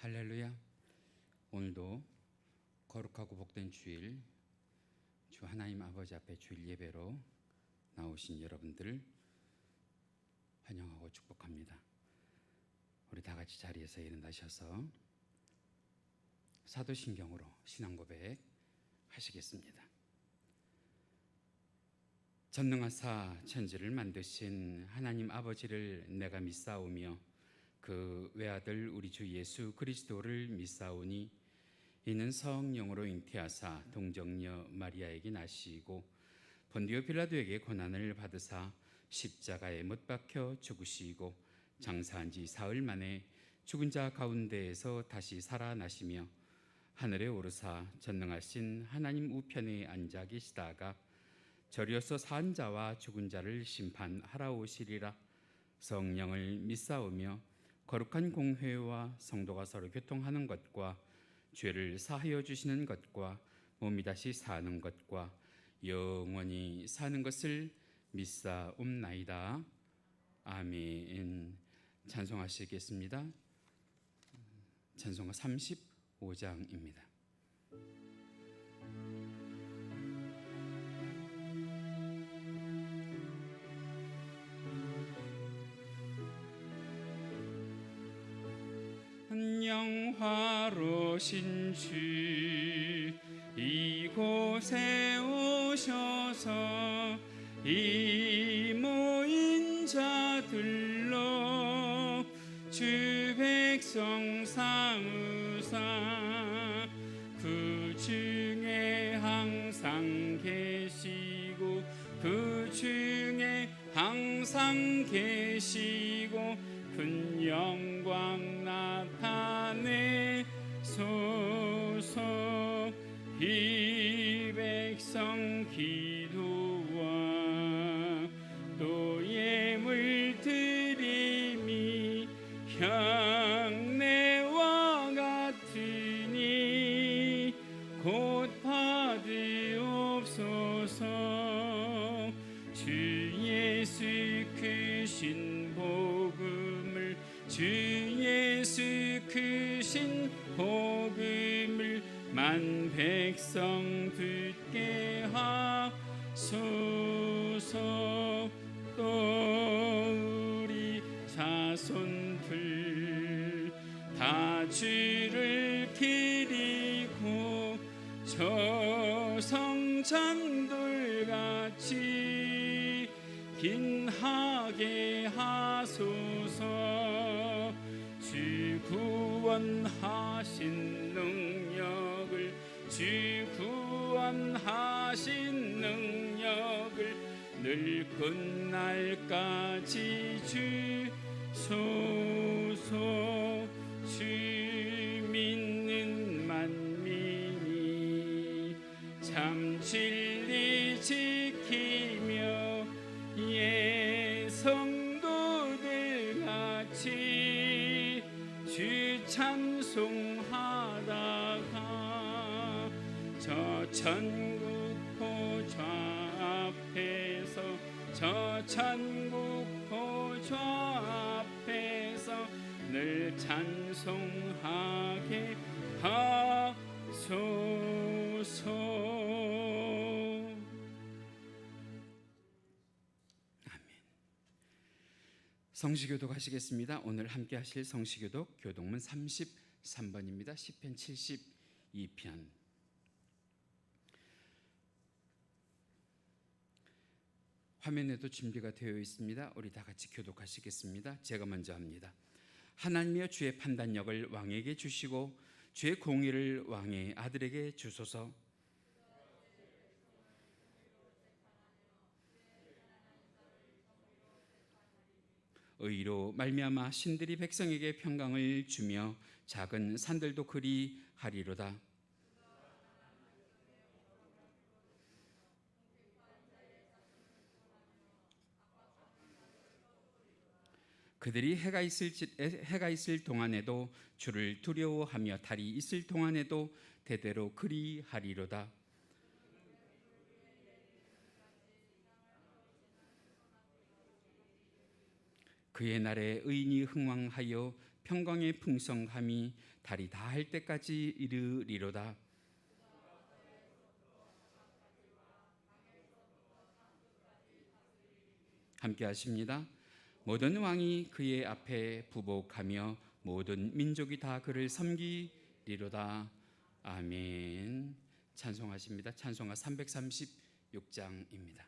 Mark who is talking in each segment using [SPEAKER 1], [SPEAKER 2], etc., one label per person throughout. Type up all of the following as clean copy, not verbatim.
[SPEAKER 1] 할렐루야. 오늘도 거룩하고 복된 주일, 주 하나님 아버지 앞에 주일 예배로 나오신 여러분들을 환영하고 축복합니다. 우리 다 같이 자리에서 일어나셔서 사도신경으로 신앙 고백 하시겠습니다. 전능하사 천지를 만드신 하나님 아버지를 내가 믿사오며 그 외아들 우리 주 예수 그리스도를 믿사오니 이는 성령으로 잉태하사 동정녀 마리아에게 나시고 본디오 빌라도에게 고난을 받으사 십자가에 못 박혀 죽으시고 장사한 지 사흘 만에 죽은 자 가운데에서 다시 살아나시며 하늘에 오르사 전능하신 하나님 우편에 앉아 계시다가 저리어서 산 자와 죽은 자를 심판하러 오시리라. 성령을 믿사오며 거룩한 공회와 성도가 서로 교통하는 것과 죄를 사하여 주시는 것과 몸이 다시 사는 것과 영원히 사는 것을 믿사옵나이다. 아멘. 찬송하시겠습니다. 찬송가 35장입니다. 영화로신 주 이곳에 오셔서 이 모인 자들로 주 백성 삼으사 그 중에 항상 계시고 그 중에 항상 계시고 큰 영광 나타내소서. 이 백성 기도와 또 예물 드림이 향내와 같으니 곧 받으옵소서. 주 예수 크신 복음을 주 예수 크신 복음을 만 백성 듣게 하소서. 또 우리 자손들 다 주를 기리고 저성찬돌같이 긴하게 하소서. 주 구원하신 능력을 주 구원하신 능력을 늘 끝날까지 주소서. 주 믿는 만민이 참 진리 지키며 예성도들 같이 주 찬송하다가 저 천국 보좌 앞에서 저 천국 보좌 앞에서 늘 찬송하게 하소서. 성시교독 하시겠습니다. 오늘 함께 하실 성시교독 교독문 33번입니다. 시편 72편. 화면에도 준비가 되어 있습니다. 우리 다 같이 교독하시겠습니다. 제가 먼저 합니다. 하나님이여 주의 판단력을 왕에게 주시고 주의 공의를 왕의 아들에게 주소서. 의로 말미암아 신들이 백성에게 평강을 주며 작은 산들도 그리 하리로다. 그들이 해가 있을 동안에도 주를 두려워하며 달이 있을 동안에도 대대로 그리 하리로다. 그의 날에 의인이 흥왕하여 평강의 풍성함이 달이 다할 때까지 이르리로다. 함께 하십니다. 모든 왕이 그의 앞에 부복하며 모든 민족이 다 그를 섬기리로다. 아멘. 찬송하십니다. 찬송가 336장입니다.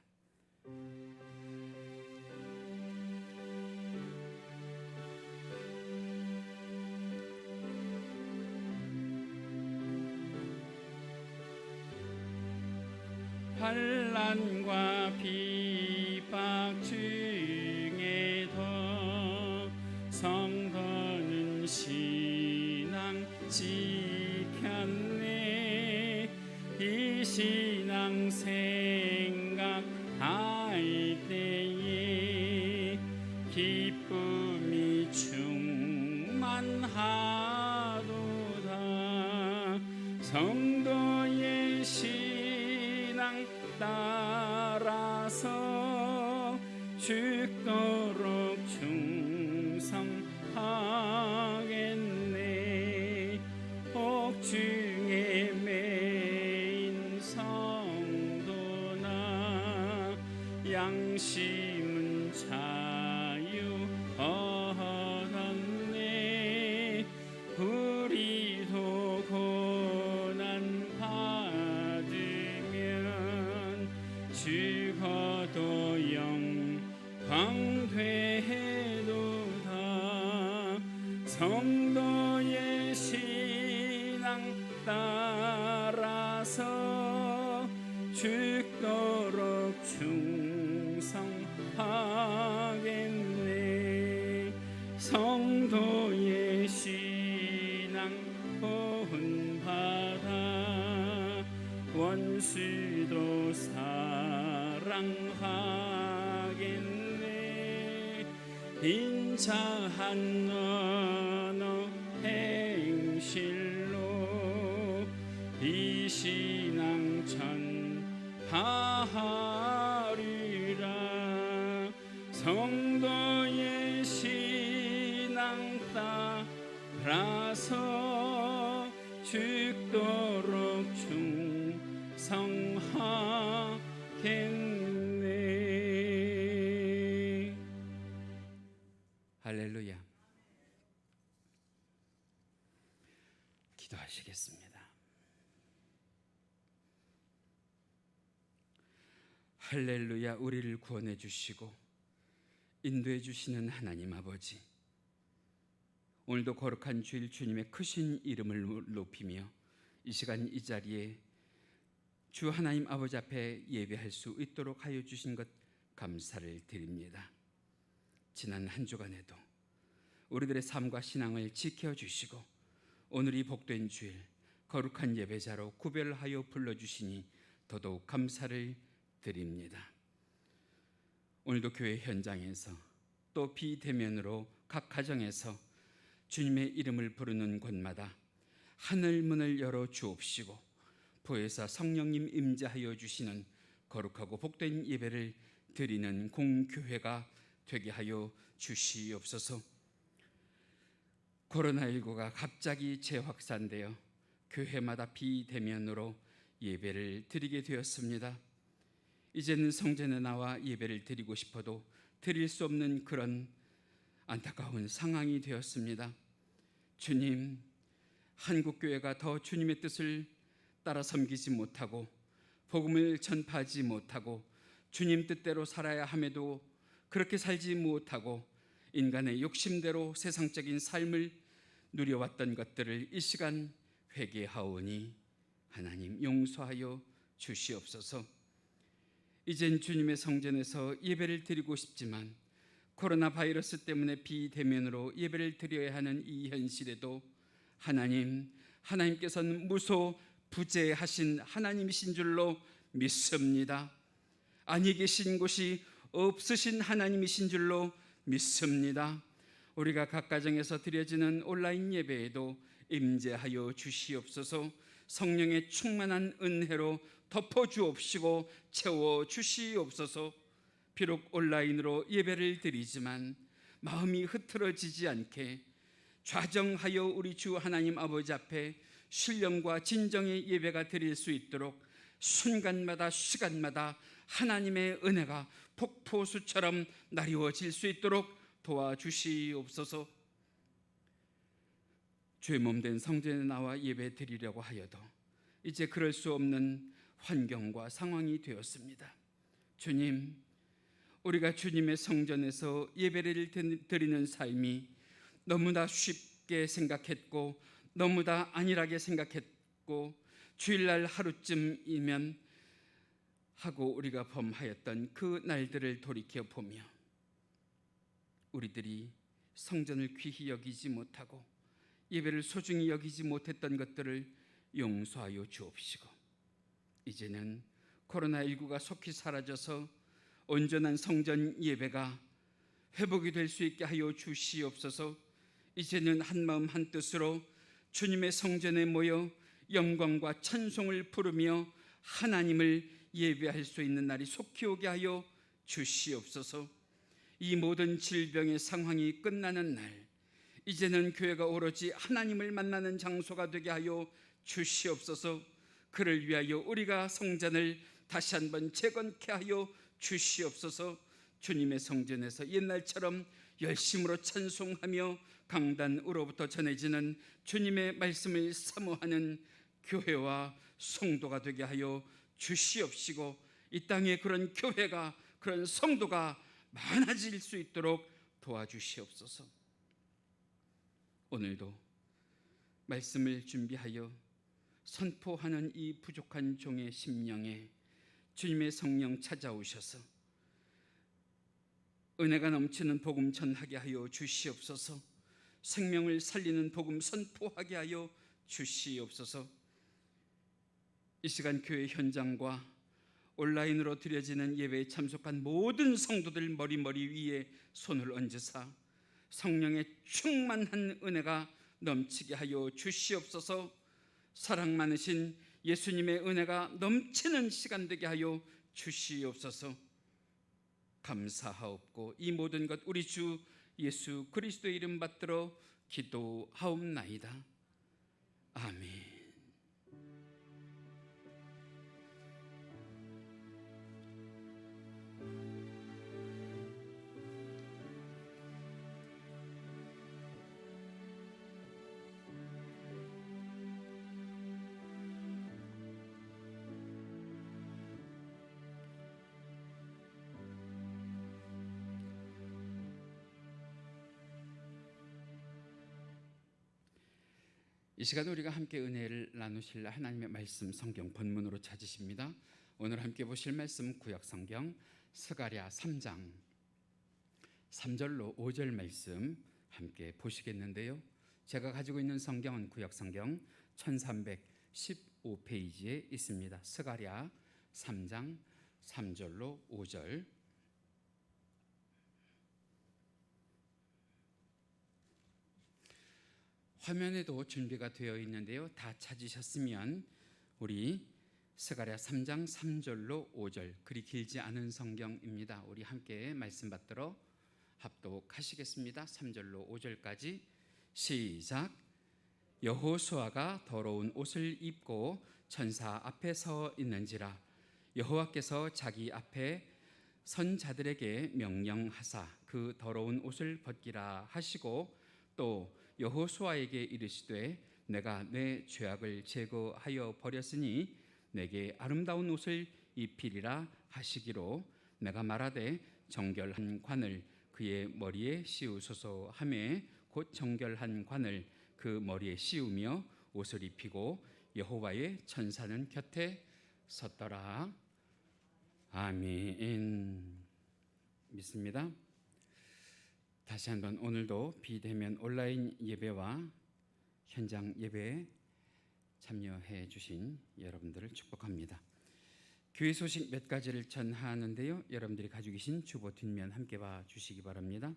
[SPEAKER 1] 환난과 핍박 중에도 성도는 신앙 지켰네. 이 신앙 생각할 때에 기쁨이 충만하도다. 성도의 신앙 따라서 죽도록 충성하겠네. 옥중에 매인 성도나 양심은 자유 얻었네. 우리도 고난 받으면 죽어도 영광 되도다. 성도의 신앙 따라서 죽도록 충성하겠네. 성도의 신앙 본받아 원수도 사랑하겠네. 인자한 언어 행실로 이 신앙 전하리라. 성도의 신앙 따라서 죽도록 충성하겠네. 할렐루야. 기도하시겠습니다. 할렐루야. 우리를 구원해 주시고 인도해 주시는 하나님 아버지, 오늘도 거룩한 주일 주님의 크신 이름을 높이며 이 시간 이 자리에 주 하나님 아버지 앞에 예배할 수 있도록 하여 주신 것 감사를 드립니다. 지난 한 주간에도 우리들의 삶과 신앙을 지켜주시고 오늘 이 복된 주일 거룩한 예배자로 구별하여 불러주시니 더더욱 감사를 드립니다. 오늘도 교회 현장에서 또 비대면으로 각 가정에서 주님의 이름을 부르는 곳마다 하늘 문을 열어 주옵시고 보혜사 성령님 임재하여 주시는 거룩하고 복된 예배를 드리는 공교회가 되게 하여 주시옵소서. 코로나19가 갑자기 재확산되어 교회마다 비대면으로 예배를 드리게 되었습니다. 이제는 성전에 나와 예배를 드리고 싶어도 드릴 수 없는 그런 안타까운 상황이 되었습니다. 주님, 한국교회가 더 주님의 뜻을 따라 섬기지 못하고 복음을 전파하지 못하고 주님 뜻대로 살아야 함에도 그렇게 살지 못하고 인간의 욕심대로 세상적인 삶을 누려왔던 것들을 이 시간 회개하오니 하나님 용서하여 주시옵소서. 이젠 주님의 성전에서 예배를 드리고 싶지만 코로나 바이러스 때문에 비대면으로 예배를 드려야 하는 이 현실에도 하나님께서는 무소부재하신 하나님이신 줄로 믿습니다. 아니 계신 곳이 없으신 하나님이신 줄로 믿습니다. 우리가 각 가정에서 드려지는 온라인 예배에도 임재하여 주시옵소서. 성령의 충만한 은혜로 덮어주옵시고 채워주시옵소서. 비록 온라인으로 예배를 드리지만 마음이 흐트러지지 않게 좌정하여 우리 주 하나님 아버지 앞에 신령과 진정의 예배가 드릴 수 있도록 순간마다 시간마다 하나님의 은혜가 폭포수처럼 나리워질 수 있도록 도와주시옵소서. 주의 몸된 성전에 나와 예배 드리려고 하여도 이제 그럴 수 없는 환경과 상황이 되었습니다. 주님, 우리가 주님의 성전에서 예배를 드리는 삶이 너무나 쉽게 생각했고 너무나 안일하게 생각했고 주일날 하루쯤이면 하고 우리가 범하였던 그 날들을 돌이켜보며 우리들이 성전을 귀히 여기지 못하고 예배를 소중히 여기지 못했던 것들을 용서하여 주옵시고, 이제는 코로나19가 속히 사라져서 온전한 성전 예배가 회복이 될 수 있게 하여 주시옵소서. 이제는 한마음 한뜻으로 주님의 성전에 모여 영광과 찬송을 부르며 하나님을 예배할 수 있는 날이 속히 오게 하여 주시옵소서. 이 모든 질병의 상황이 끝나는 날, 이제는 교회가 오로지 하나님을 만나는 장소가 되게 하여 주시옵소서. 그를 위하여 우리가 성전을 다시 한번 재건케 하여 주시옵소서. 주님의 성전에서 옛날처럼 열심으로 찬송하며 강단으로부터 전해지는 주님의 말씀을 사모하는 교회와 성도가 되게 하여 주시옵시고, 이 땅에 그런 교회가, 그런 성도가 많아질 수 있도록 도와주시옵소서. 오늘도 말씀을 준비하여 선포하는 이 부족한 종의 심령에 주님의 성령 찾아오셔서 은혜가 넘치는 복음 전하게 하여 주시옵소서. 생명을 살리는 복음 선포하게 하여 주시옵소서. 이 시간 교회 현장과 온라인으로 드려지는 예배에 참석한 모든 성도들 머리 위에 손을 얹으사 성령의 충만한 은혜가 넘치게 하여 주시옵소서. 사랑 많으신 예수님의 은혜가 넘치는 시간 되게 하여 주시옵소서. 감사하옵고 이 모든 것 우리 주 예수 그리스도의 이름 받들어 기도하옵나이다. 아멘. 이 시간 우리가 함께 은혜를 나누실 하나님의 말씀 성경 본문으로 찾으십니다. 오늘 함께 보실 말씀 구약 성경 스가랴 3장 3절로 5절 말씀 함께 보시겠는데요. 제가 가지고 있는 성경은 구약 성경 1315페이지에 있습니다. 스가랴 3장 3절로 5절. 화면에도 준비가 되어 있는데요. 다 찾으셨으면 우리 스가랴 3장 3절로 5절, 그리 길지 않은 성경입니다. 우리 함께 말씀 받들어 합독하시겠습니다. 3절로 5절까지 시작. 여호수아가 더러운 옷을 입고 천사 앞에 서 있는지라 여호와께서 자기 앞에 선 자들에게 명령하사 그 더러운 옷을 벗기라 하시고 또 여호수아에게 이르시되 내가 내 죄악을 제거하여 버렸으니 내게 아름다운 옷을 입히리라 하시기로 내가 말하되 정결한 관을 그의 머리에 씌우소서 하매 곧 정결한 관을 그 머리에 씌우며 옷을 입히고 여호와의 천사는 곁에 섰더라. 아멘. 믿습니다. 다시 한번 오늘도 비대면 온라인 예배와 현장 예배에 참여해 주신 여러분들을 축복합니다. 교회 소식 몇 가지를 전하는데요. 여러분들이 가지고 계신 주보 뒷면 함께 봐 주시기 바랍니다.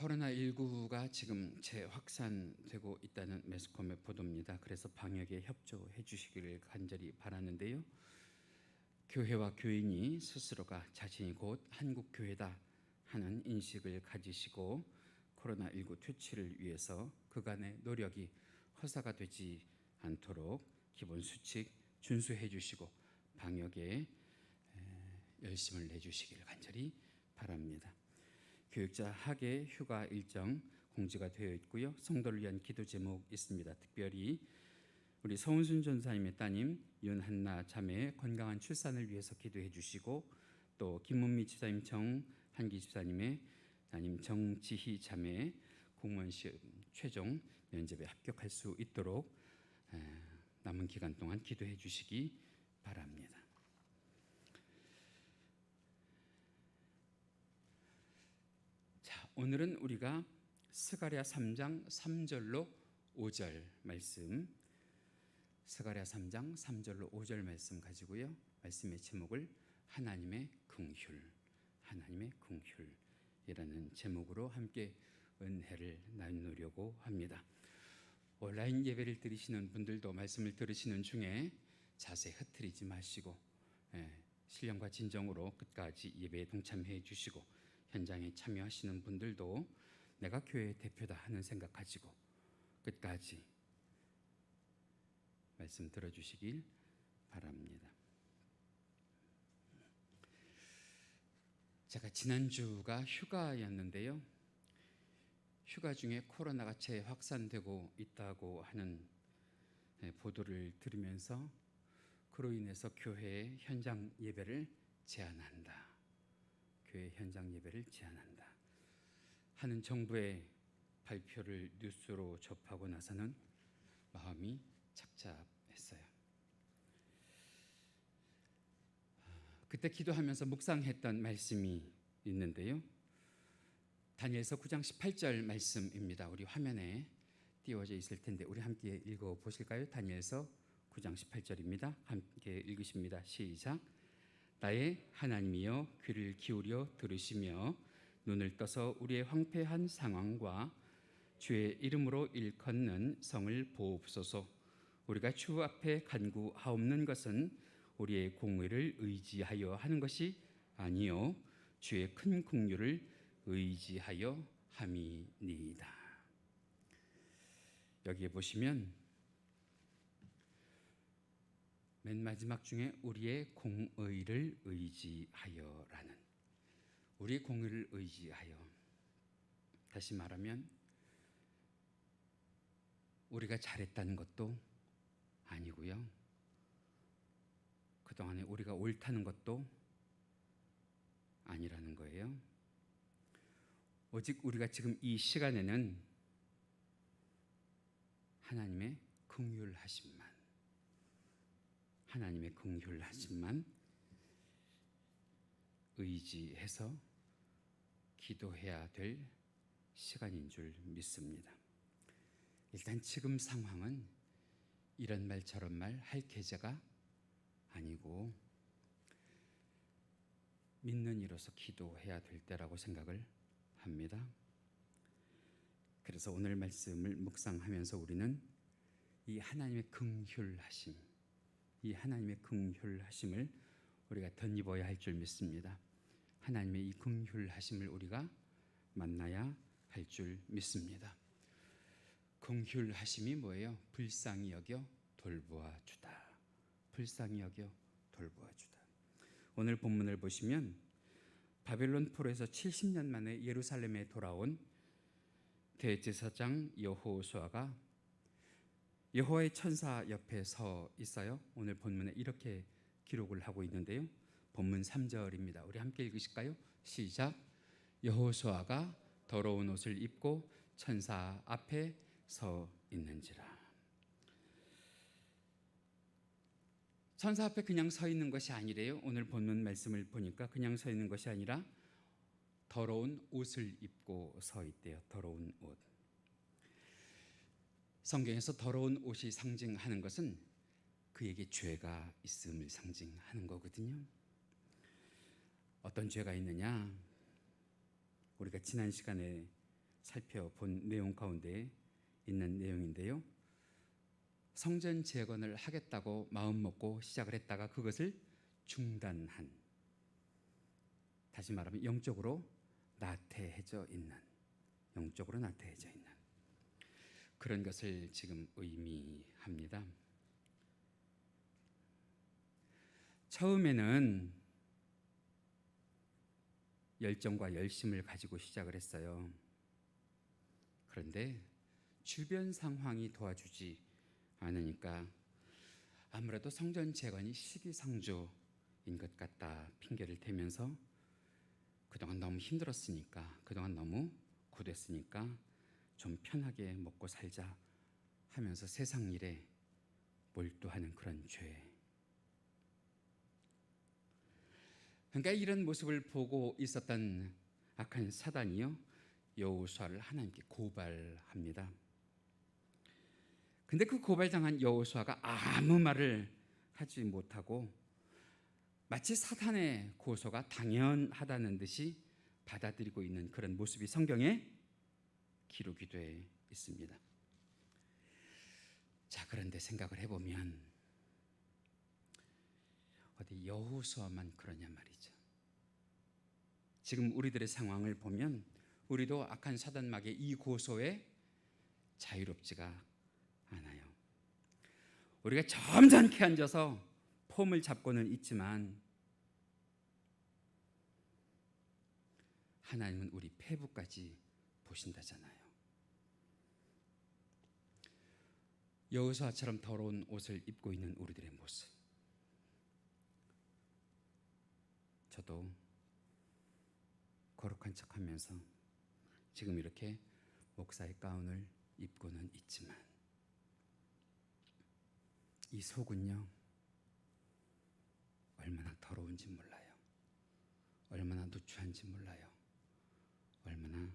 [SPEAKER 1] 코로나19가 지금 재확산되고 있다는 매스컴의 보도입니다. 그래서 방역에 협조해 주시기를 간절히 바라는데요. 교회와 교인이 스스로가 자신이 곧 한국 교회다 하는 인식을 가지시고 코로나19 퇴치를 위해서 그간의 노력이 허사가 되지 않도록 기본 수칙 준수해 주시고 방역에 열심을 내주시기를 간절히 바랍니다. 교육자 학예 휴가 일정 공지가 되어 있고요. 성도를 위한 기도 제목 있습니다. 특별히 우리 서은순 전사님의 따님 윤한나 자매의 건강한 출산을 위해서 기도해 주시고 또 김문미 집사님 정한기 집사님의 따님 정지희 자매의 공무원 시험 최종 면접에 합격할 수 있도록 남은 기간 동안 기도해 주시기 바랍니다. 자, 오늘은 우리가 스가랴 3장 3절로 5절 말씀, 스가랴 3장 3절로 5절 말씀 가지고요. 말씀의 제목을 하나님의 긍휼, 하나님의 긍휼이라는 제목으로 함께 은혜를 나누려고 합니다. 온라인 예배를 드리시는 분들도 말씀을 들으시는 중에 자세 흐트리지 마시고 신령과 진정으로 끝까지 예배에 동참해 주시고 현장에 참여하시는 분들도 내가 교회의 대표다 하는 생각 가지고 끝까지 말씀 들어주시길 바랍니다. 제가 지난주가 휴가였는데요. 휴가 중에 코로나가 재확산되고 있다고 하는 보도를 들으면서 그로 인해서 교회의 현장 예배를 제한한다. 교회 현장 예배를 제한한다 하는 정부의 발표를 뉴스로 접하고 나서는 마음이 착잡했어요. 그때 기도하면서 묵상했던 말씀이 있는데요. 다니엘서 9장 18절 말씀입니다. 우리 화면에 띄워져 있을 텐데 우리 함께 읽어보실까요? 다니엘서 9장 18절입니다. 함께 읽으십니다. 시작. 나의 하나님이여 귀를 기울여 들으시며 눈을 떠서 우리의 황폐한 상황과 주의 이름으로 일컫는 성을 보옵소서. 우리가 주 앞에 간구하옵는 것은 우리의 공의를 의지하여 하는 것이 아니요 주의 큰 긍휼을 의지하여 함이니이다. 여기에 보시면 맨 마지막 중에 우리의 공의를 의지하여라는, 우리의 공의를 의지하여, 다시 말하면 우리가 잘했다는 것도 아니고요. 그동안에 우리가 옳다는 것도 아니라는 거예요. 오직 우리가 지금 이 시간에는 하나님의 긍휼하심만, 하나님의 긍휼하심만 의지해서 기도해야 될 시간인 줄 믿습니다. 일단 지금 상황은 이런 말 저런 말 할 계제가 아니고 믿는 이로서 기도해야 될 때라고 생각을 합니다. 그래서 오늘 말씀을 묵상하면서 우리는 이 하나님의 긍휼하심, 이 하나님의 긍휼하심을 우리가 덧입어야 할 줄 믿습니다. 하나님의 이 긍휼하심을 우리가 만나야 할 줄 믿습니다. 긍휼하심이 뭐예요? 불쌍히 여겨 돌보아 주다. 불쌍히 여겨 돌보아 주다. 오늘 본문을 보시면 바벨론 포로에서 70년 만에 예루살렘에 돌아온 대제사장 여호수아가 여호와의 천사 옆에 서 있어요. 오늘 본문에 이렇게 기록을 하고 있는데요. 본문 3절입니다. 우리 함께 읽으실까요? 시작. 여호수아가 더러운 옷을 입고 천사 앞에 서 있는지라. 천사 앞에 그냥 서 있는 것이 아니래요. 오늘 본문 말씀을 보니까 그냥 서 있는 것이 아니라 더러운 옷을 입고 서 있대요. 더러운 옷. 성경에서 더러운 옷이 상징하는 것은 그에게 죄가 있음을 상징하는 거거든요. 어떤 죄가 있느냐? 우리가 지난 시간에 살펴본 내용 가운데 있는 내용인데요. 성전 재건을 하겠다고 마음먹고 시작을 했다가 그것을 중단한, 다시 말하면 영적으로 나태해져 있는 그런 것을 지금 의미합니다. 처음에는 열정과 열심을 가지고 시작을 했어요. 그런데 주변 상황이 도와주지 않으니까 아무래도 성전 재건이 시기상조인 것 같다 핑계를 대면서 그동안 너무 힘들었으니까, 그동안 너무 고됐으니까 좀 편하게 먹고 살자 하면서 세상 일에 몰두하는 그런 죄. 그러니까 이런 모습을 보고 있었던 악한 사단이요, 여호수아를 하나님께 고발합니다. 근데 그 고발당한 여호수아가 아무 말을 하지 못하고 마치 사탄의 고소가 당연하다는 듯이 받아들이고 있는 그런 모습이 성경에 기록이 되어 있습니다. 자, 그런데 생각을 해보면 어디 여호수아만 그러냐 말이죠. 지금 우리들의 상황을 보면 우리도 악한 사단막의 이 고소에 자유롭지가 않아요. 우리가 점잖게 앉아서 폼을 잡고는 있지만 하나님은 우리 폐부까지 보신다잖아요. 여호수아처럼 더러운 옷을 입고 있는 우리들의 모습, 저도 거룩한 척하면서 지금 이렇게 목사의 가운을 입고는 있지만 이 속은요 얼마나 더러운지 몰라요. 얼마나 누추한지 몰라요. 얼마나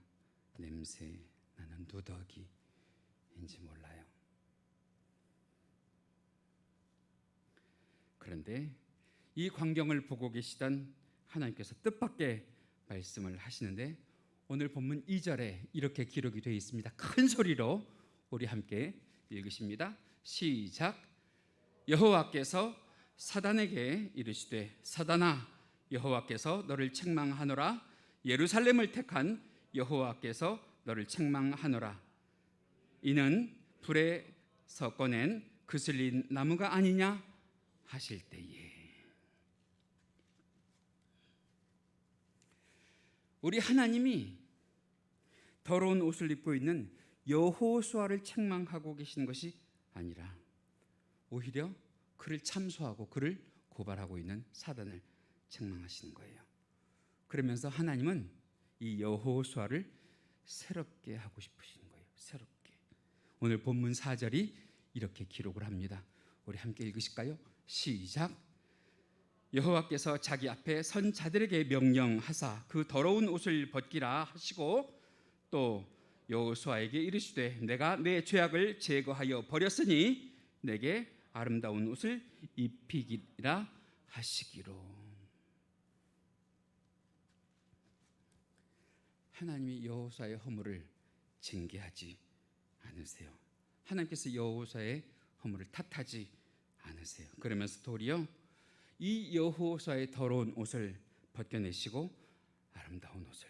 [SPEAKER 1] 냄새 나는 누더기인지 몰라요. 그런데 이 광경을 보고 계시던 하나님께서 뜻밖의 말씀을 하시는데 오늘 본문 2절에 이렇게 기록이 되어 있습니다. 큰 소리로 우리 함께 읽으십니다. 시작. 여호와께서 사단에게 이르시되 사단아, 여호와께서 너를 책망하노라. 예루살렘을 택한 여호와께서 너를 책망하노라. 이는 불에서 꺼낸 그슬린 나무가 아니냐 하실 때에. 우리 하나님이 더러운 옷을 입고 있는 여호수아를 책망하고 계시는 것이 아니라 오히려 그를 참소하고 그를 고발하고 있는 사단을 책망하시는 거예요. 그러면서 하나님은 이 여호수아를 새롭게 하고 싶으신 거예요. 새롭게. 오늘 본문 4절이 이렇게 기록을 합니다. 우리 함께 읽으실까요? 시작. 여호와께서 자기 앞에 선 자들에게 명령하사 그 더러운 옷을 벗기라 하시고 또 여호수아에게 이르시되 내가 내 죄악을 제거하여 버렸으니 내게 아름다운 옷을 입히기라 하시기로. 하나님이 여호수아의 허물을 징계하지 않으세요. 하나님께서 여호수아의 허물을 탓하지 않으세요. 그러면서 도리어 이 여호수아의 더러운 옷을 벗겨내시고 아름다운 옷을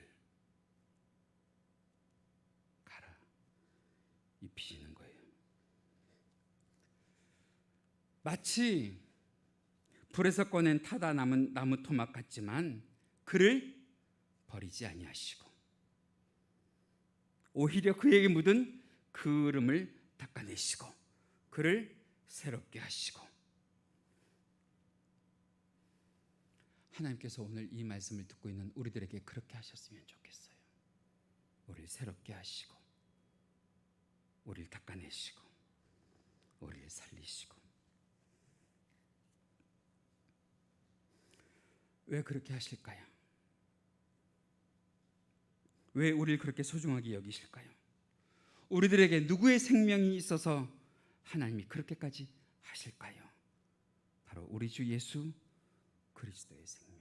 [SPEAKER 1] 갈아 입히시는 거예요. 마치 불에서 꺼낸 타다 남은 나무 토막 같지만 그를 버리지 아니하시고 오히려 그에게 묻은 그름을 닦아내시고 그를 새롭게 하시고. 하나님께서 오늘 이 말씀을 듣고 있는 우리들에게 그렇게 하셨으면 좋겠어요. 우리를 새롭게 하시고 우리를 닦아내시고 우리를 살리시고. 왜 그렇게 하실까요? 왜 우리를 그렇게 소중하게 여기실까요? 우리들에게 누구의 생명이 있어서 하나님이 그렇게까지 하실까요? 바로 우리 주 예수 그리스도의 생명.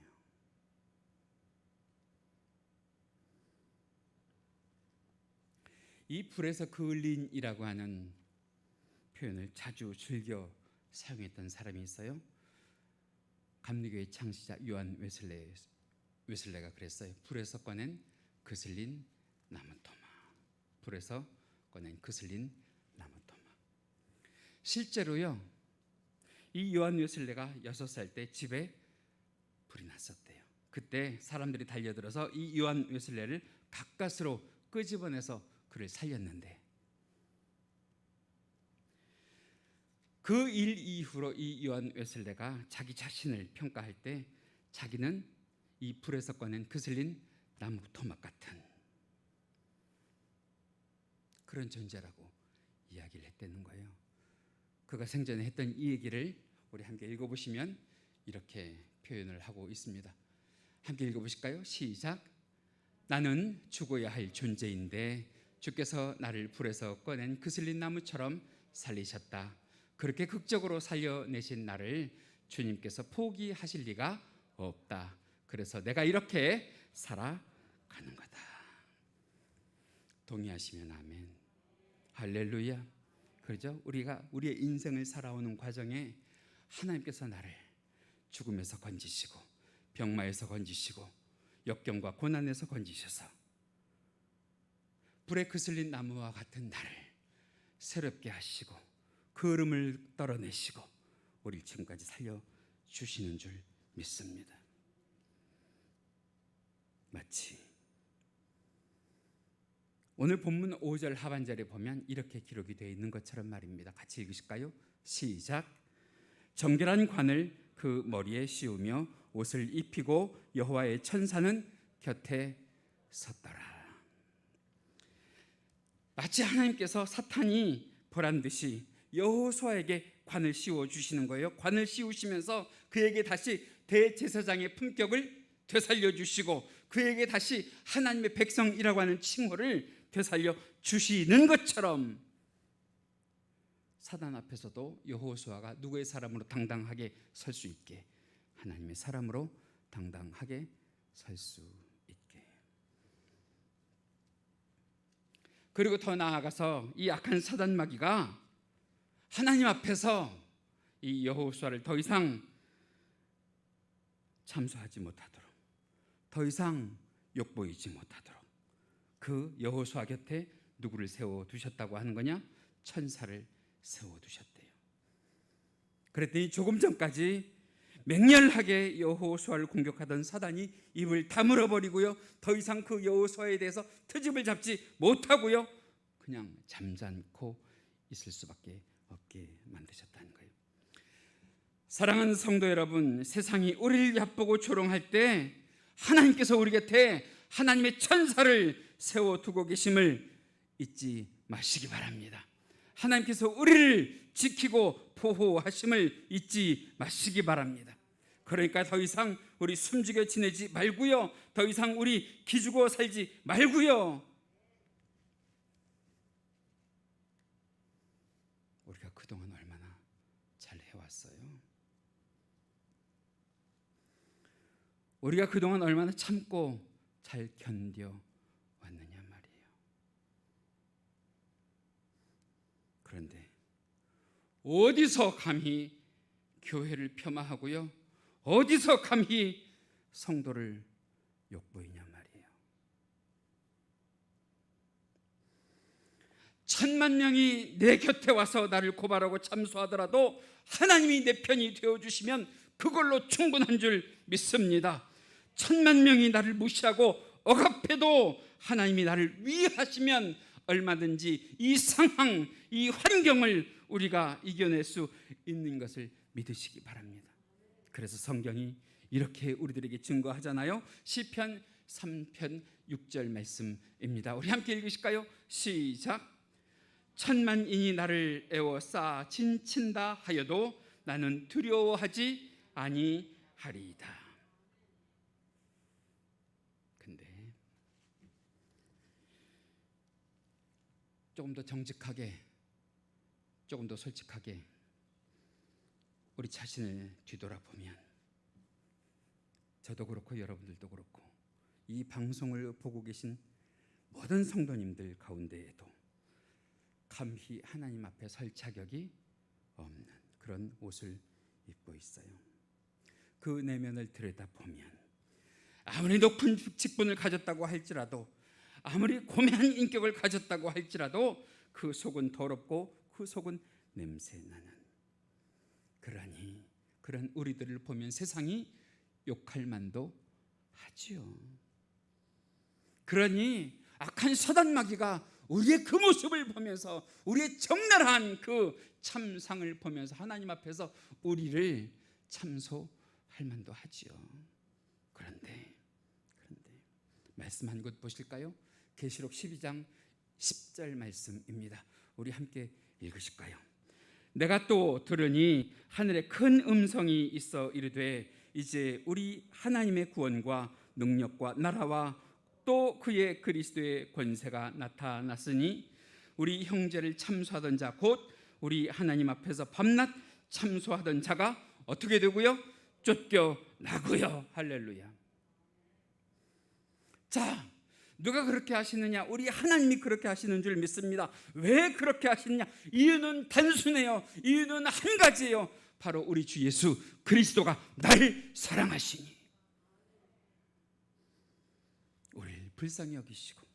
[SPEAKER 1] 이 불에서 그을린이라고 하는 표현을 자주 즐겨 사용했던 사람이 있어요. 감리교의 창시자 요한 웨슬레가 그랬어요. 불에서 꺼낸 그슬린 나무토마. 불에서 꺼낸 그슬린 나무토마. 실제로요, 이 요한 웨슬레가 6살 때 집에 불이 났었대요. 그때 사람들이 달려들어서 이 요한 웨슬레를 가까스로 끄집어내서 그를 살렸는데, 그 일 이후로 이 요한 웨슬레가 자기 자신을 평가할 때 자기는 이 불에서 꺼낸 그슬린 나무 토막 같은 그런 존재라고 이야기를 했다는 거예요. 그가 생전에 했던 이 얘기를 우리 함께 읽어보시면 이렇게 표현을 하고 있습니다. 함께 읽어보실까요? 시작. 나는 죽어야 할 존재인데 주께서 나를 불에서 꺼낸 그슬린 나무처럼 살리셨다. 그렇게 극적으로 살려내신 나를 주님께서 포기하실 리가 없다. 그래서 내가 이렇게 살아가는 거다. 동의하시면 아멘. 할렐루야. 그렇죠? 우리가 우리의 인생을 살아오는 과정에 하나님께서 나를 죽음에서 건지시고 병마에서 건지시고 역경과 고난에서 건지셔서 불에 그슬린 나무와 같은 나를 새롭게 하시고 그름을 떨어내시고 우리를 지금까지 살려주시는 줄 믿습니다. 마치 오늘 본문 5절 하반절에 보면 이렇게 기록이 되어 있는 것처럼 말입니다. 같이 읽으실까요? 시작. 정결한 관을 그 머리에 씌우며 옷을 입히고 여호와의 천사는 곁에 섰더라. 마치 하나님께서 사탄이 보란 듯이 여호수아에게 관을 씌워 주시는 거예요. 관을 씌우시면서 그에게 다시 대제사장의 품격을 되살려 주시고 그에게 다시 하나님의 백성이라고 하는 칭호를 되살려 주시는 것처럼 사단 앞에서도 여호수아가 누구의 사람으로 당당하게 설 수 있게, 하나님의 사람으로 당당하게 설 수 있게. 그리고 더 나아가서 이 악한 사단 마귀가 하나님 앞에서 이 여호수아를 더 이상 참소하지 못하도록, 더 이상 욕보이지 못하도록 그 여호수아 곁에 누구를 세워두셨다고 하는 거냐? 천사를 세워두셨대요. 그랬더니 조금 전까지 맹렬하게 여호수아를 공격하던 사단이 입을 다물어버리고요, 더 이상 그 여호수아에 대해서 트집을 잡지 못하고요, 그냥 잠잠코 있을 수밖에 없게 만드셨다는 거예요. 사랑하는 성도 여러분, 세상이 우리를 얕보고 조롱할 때 하나님께서 우리 곁에 하나님의 천사를 세워두고 계심을 잊지 마시기 바랍니다. 하나님께서 우리를 지키고 보호하심을 잊지 마시기 바랍니다. 그러니까 더 이상 우리 숨죽여 지내지 말고요, 더 이상 우리 기죽어 살지 말고요, 우리가 그동안 얼마나 잘 해왔어요? 우리가 그동안 얼마나 참고 잘 견뎌왔느냐 말이에요. 그런데 어디서 감히 교회를 폄하하고요, 어디서 감히 성도를 욕보이냐 말이에요. 1,000만 명이 내 곁에 와서 나를 고발하고 참소하더라도 하나님이 내 편이 되어주시면 그걸로 충분한 줄 믿습니다. 1,000만 명이 나를 무시하고 억압해도 하나님이 나를 위하시면 얼마든지 이 상황, 이 환경을 우리가 이겨낼 수 있는 것을 믿으시기 바랍니다. 그래서 성경이 이렇게 우리들에게 증거하잖아요. 시편 3편 6절 말씀입니다. 우리 함께 읽으실까요? 시작. 1,000만인이 나를 애워싸 진친다 하여도 나는 두려워하지 아니하리이다. 근데 조금 더 정직하게, 조금 더 솔직하게 우리 자신을 뒤돌아보면, 저도 그렇고 여러분들도 그렇고 이 방송을 보고 계신 모든 성도님들 가운데에도 감히 하나님 앞에 설 자격이 없는 그런 옷을 입고 있어요. 그 내면을 들여다보면 아무리 높은 직분을 가졌다고 할지라도, 아무리 고매한 인격을 가졌다고 할지라도 그 속은 더럽고 그 속은 냄새나는, 그러니 그런 우리들을 보면 세상이 욕할 만도 하지요. 그러니 악한 사단 마귀가 우리의 그 모습을 보면서, 우리의 적나라한 그 참상을 보면서 하나님 앞에서 우리를 참소할 만도 하지요. 그런데 말씀 한 곳 보실까요? 계시록 12장 10절 말씀입니다. 우리 함께 읽으실까요? 내가 또 들으니 하늘에 큰 음성이 있어 이르되 이제 우리 하나님의 구원과 능력과 나라와 또 그의 그리스도의 권세가 나타났으니 우리 형제를 참소하던 자 곧 우리 하나님 앞에서 밤낮 참소하던 자가 어떻게 되고요? 쫓겨나고요. 할렐루야. 자, 누가 그렇게 하시느냐? 우리 하나님이 그렇게 하시는 줄 믿습니다. 왜 그렇게 하시느냐? 이유는 단순해요. 이유는 한 가지예요. 바로 우리 주 예수 그리스도가 나를 사랑하시니 우리를 불쌍히 여기시고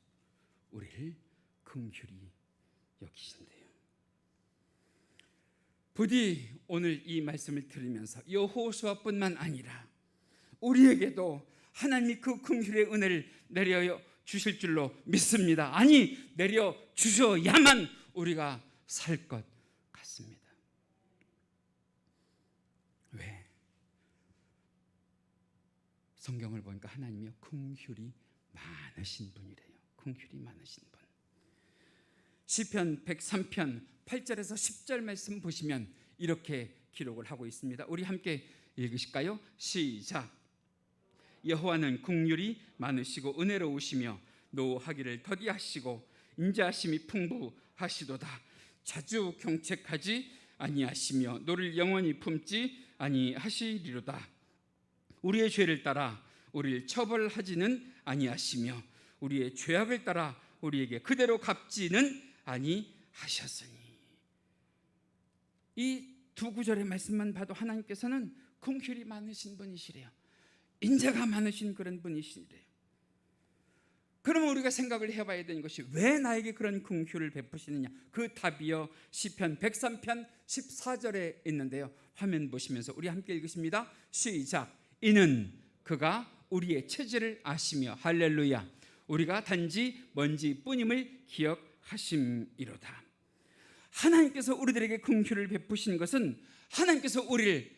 [SPEAKER 1] 우리를 긍휼히 여기신대요. 부디 오늘 이 말씀을 들으면서 여호수아뿐만 아니라 우리에게도 하나님이 그 긍휼의 은혜를 내려 주실 줄로 믿습니다. 아니, 내려 주셔야만 우리가 살 것 같습니다. 왜? 성경을 보니까 하나님이 긍휼이 많으신 분이래요. 긍휼이 많으신 분. 시편 103편 8절에서 10절 말씀 보시면 이렇게 기록을 하고 있습니다. 우리 함께 읽으실까요? 시작. 여호와는 긍휼이 많으시고 은혜로우시며 노하기를 더디하시고 인자하심이 풍부하시도다. 자주 경책하지 아니하시며 노를 영원히 품지 아니하시리로다. 우리의 죄를 따라 우리를 처벌하지는 아니하시며 우리의 죄악을 따라 우리에게 그대로 갚지는 아니하셨으니. 이 두 구절의 말씀만 봐도 하나님께서는 긍휼이 많으신 분이시래요. 인자가 많으신 그런 분이시래요. 그러면 우리가 생각을 해봐야 되는 것이 왜 나에게 그런 긍휼을 베푸시느냐? 그 답이요 시편 103편 14절에 있는데요. 화면 보시면서 우리 함께 읽으십니다. 시작. 이는 그가 우리의 체질을 아시며 할렐루야 우리가 단지 먼지뿐임을 기억하심이로다. 하나님께서 우리들에게 긍휼을 베푸신 것은 하나님께서 우리를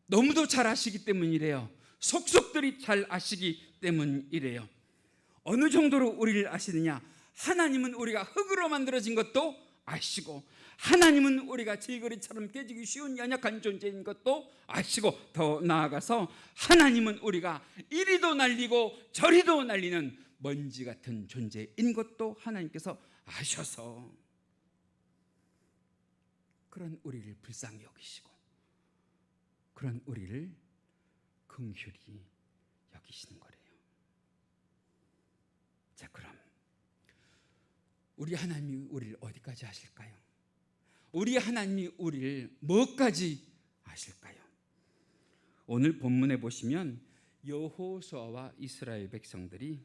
[SPEAKER 1] 너무도 잘 아시기 때문이래요. 속속들이 잘 아시기 때문이래요. 어느 정도로 우리를 아시느냐? 하나님은 우리가 흙으로 만들어진 것도 아시고, 하나님은 우리가 질그릇처럼 깨지기 쉬운 연약한 존재인 것도 아시고, 더 나아가서 하나님은 우리가 이리도 날리고 저리도 날리는 먼지 같은 존재인 것도 하나님께서 아셔서 그런 우리를 불쌍히 여기시고 그런 우리를 긍휼히 여기시는 거래요. 자, 그럼 우리 하나님이 우리를 어디까지 아실까요? 우리 하나님이 우리를 뭐까지 아실까요? 오늘 본문에 보시면 여호수아와 이스라엘 백성들이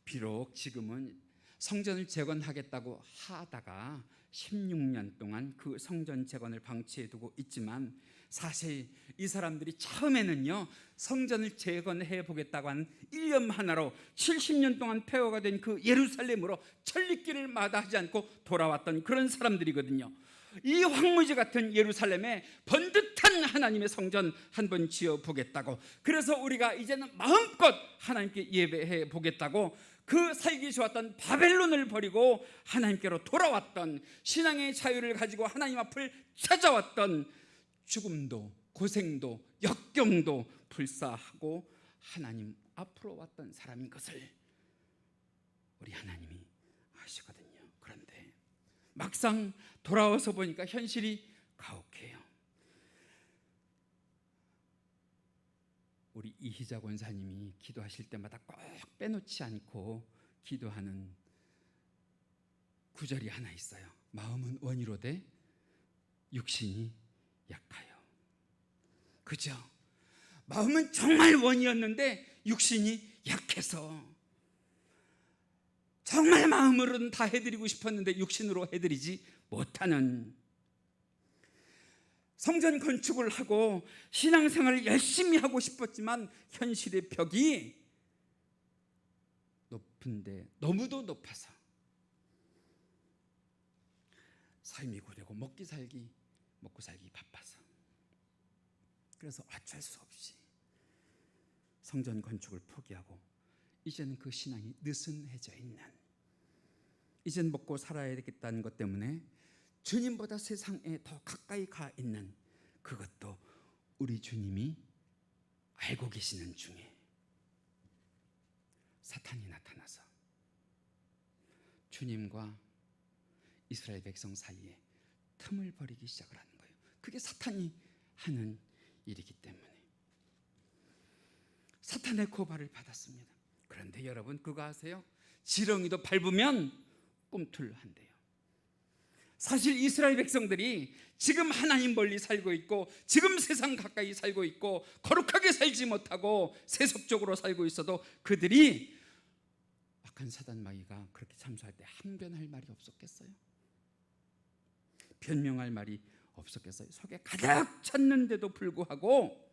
[SPEAKER 1] 비록 지금은 성전을 재건하겠다고 하다가 16년 동안 그 성전 재건을 방치해 두고 있지만, 사실 이 사람들이 처음에는요 성전을 재건해 보겠다고 한 일념 하나로 70년 동안 폐허가 된 그 예루살렘으로 천리길을 마다하지 않고 돌아왔던 그런 사람들이거든요. 이 황무지 같은 예루살렘에 번듯한 하나님의 성전 한번 지어 보겠다고, 그래서 우리가 이제는 마음껏 하나님께 예배해 보겠다고 그 살기 좋았던 바벨론을 버리고 하나님께로 돌아왔던, 신앙의 자유를 가지고 하나님 앞을 찾아왔던, 죽음도 고생도 역경도 불사하고 하나님 앞으로 왔던 사람인 것을 우리 하나님이 아시거든요. 그런데 막상 돌아와서 보니까 현실이 가혹해요. 우리 이희자 권사님이 기도하실 때마다 꼭 빼놓지 않고 기도하는 구절이 하나 있어요. 마음은 원이로되 육신이 약하여. 그죠? 마음은 정말 원이었는데 육신이 약해서 정말 마음으로는 다 해드리고 싶었는데 육신으로 해드리지 못하는, 성전 건축을 하고 신앙생활을 열심히 하고 싶었지만 현실의 벽이 높은데 너무도 높아서 삶이 고되고 먹고 살기 바빠서, 그래서 어쩔 수 없이 성전 건축을 포기하고 이제는 그 신앙이 느슨해져 있는, 이제는 먹고 살아야 되겠다는 것 때문에 주님보다 세상에 더 가까이 가 있는, 그것도 우리 주님이 알고 계시는 중에 사탄이 나타나서 주님과 이스라엘 백성 사이에 틈을 벌이기 시작을 하는 거예요. 그게 사탄이 하는 일이기 때문에 사탄의 고발을 받았습니다. 그런데 여러분 그거 아세요? 지렁이도 밟으면 꿈틀한대요. 사실 이스라엘 백성들이 지금 하나님 멀리 살고 있고 지금 세상 가까이 살고 있고 거룩하게 살지 못하고 세속적으로 살고 있어도 그들이 악한 사단 마귀가 그렇게 참소할 때 항변할 말이 없었겠어요? 변명할 말이 없었겠어요? 속에 가득 찼는데도 불구하고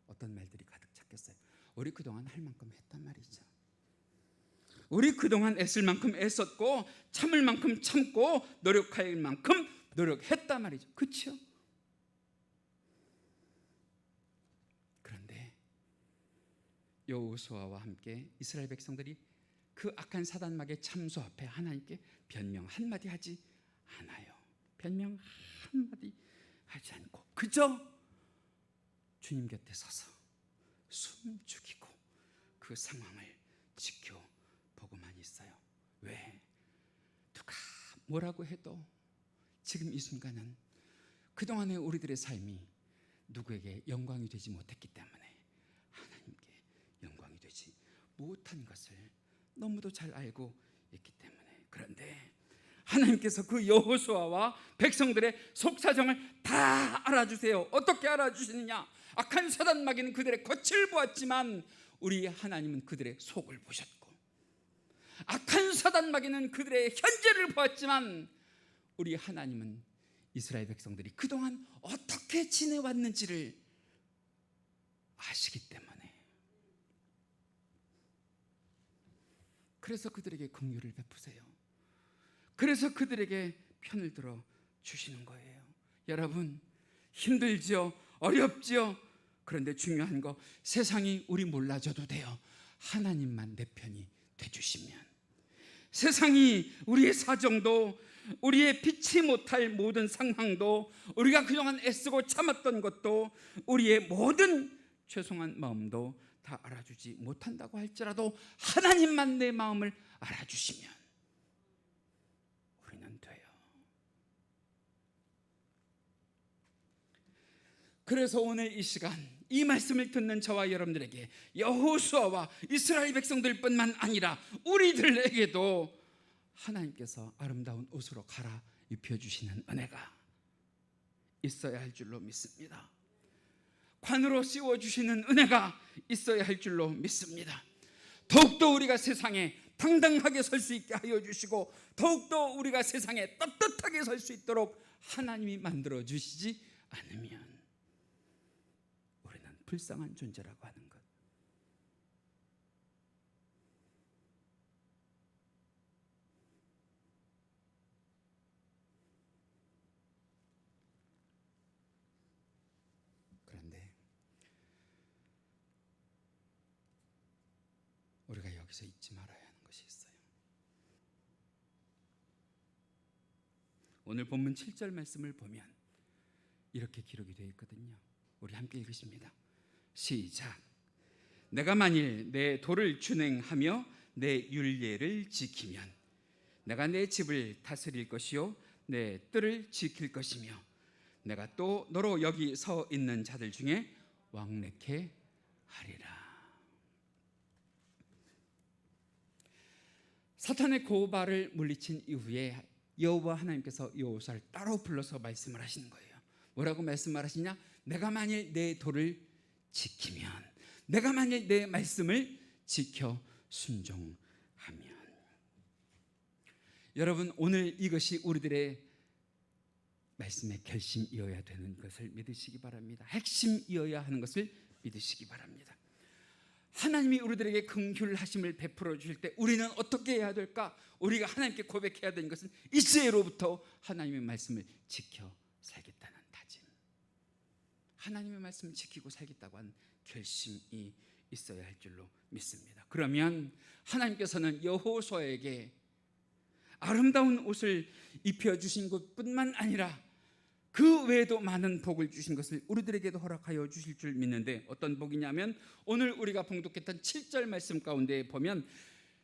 [SPEAKER 1] 어떤 말들이 가득 찼겠어요? 우리 그동안 할 만큼 했단 말이죠. 우리 그동안 애쓸 만큼 애썼고 참을 만큼 참고 노력할 만큼 노력했단 말이죠. 그렇죠? 그런데 여호수아와 함께 이스라엘 백성들이 그 악한 사단마귀의 참소 앞에 하나님께 변명 한마디 하지 않아요. 변명 한마디 하지 않고 그저 주님 곁에 서서 숨 죽이고 그 상황을 지켜보고만 있어요. 왜? 누가 뭐라고 해도 지금 이 순간은 그동안의 우리들의 삶이 누구에게 영광이 되지 못했기 때문에 하나님께 영광이 되지 못한 것을 너무도 잘 알고 있기 때문에. 그런데 하나님께서 그 여호수아와 백성들의 속사정을 다 알아주세요. 어떻게 알아주시느냐? 악한 사단 마귀는 그들의 겉을 보았지만 우리 하나님은 그들의 속을 보셨고, 악한 사단 마귀는 그들의 현재를 보았지만 우리 하나님은 이스라엘 백성들이 그동안 어떻게 지내왔는지를 아시기 때문에, 그래서 그들에게 긍휼을 베푸세요. 그래서 그들에게 편을 들어 주시는 거예요. 여러분 힘들죠? 어렵죠? 그런데 중요한 거, 세상이 우리 몰라줘도 돼요. 하나님만 내 편이 돼주시면, 세상이 우리의 사정도 우리의 피치 못할 모든 상황도 우리가 그동안 애쓰고 참았던 것도 우리의 모든 죄송한 마음도 다 알아주지 못한다고 할지라도 하나님만 내 마음을 알아주시면 우리는 돼요. 그래서 오늘 이 시간 이 말씀을 듣는 저와 여러분들에게 여호수아와 이스라엘 백성들뿐만 아니라 우리들에게도 하나님께서 아름다운 옷으로 갈아입혀 주시는 은혜가 있어야 할 줄로 믿습니다. 관으로 씌워주시는 은혜가 있어야 할 줄로 믿습니다. 더욱더 우리가 세상에 당당하게 설 수 있게 하여 주시고 더욱더 우리가 세상에 떳떳하게 설 수 있도록 하나님이 만들어 주시지 않으면 우리는 불쌍한 존재라고 하는 것. 그런데 우리가 여기서 잊지 말아야 하는 것이 있어요. 오늘 본문 7절 말씀을 보면 이렇게 기록이 되어 있거든요. 우리 함께 읽으십니다. 시작. 내가 만일 내 도를 준행하며 내 율례를 지키면 내가 내 집을 다스릴 것이요 내 뜰을 지킬 것이며 내가 또 너로 여기 서 있는 자들 중에 왕래케 하리라. 사탄의 고발을 물리친 이후에 여호와 하나님께서 여호수아를 따로 불러서 말씀을 하시는 거예요. 뭐라고 말씀을 하시냐? 내가 만일 내 도를 지키면, 내가 만일 내 말씀을 지켜 순종하면. 여러분, 오늘 이것이 우리들의 말씀의 결심이어야 되는 것을 믿으시기 바랍니다. 핵심이어야 하는 것을 믿으시기 바랍니다. 하나님이 우리들에게 긍휼하심을 베풀어 주실 때 우리는 어떻게 해야 될까? 우리가 하나님께 고백해야 되는 것은 이제로부터 하나님의 말씀을 지켜 살겠다는 다짐, 하나님의 말씀을 지키고 살겠다고 하는 결심이 있어야 할 줄로 믿습니다. 그러면 하나님께서는 여호수아에게 아름다운 옷을 입혀주신 것뿐만 아니라 그 외에도 많은 복을 주신 것을 우리들에게도 허락하여 주실 줄 믿는데, 어떤 복이냐면 오늘 우리가 봉독했던 7절 말씀 가운데 보면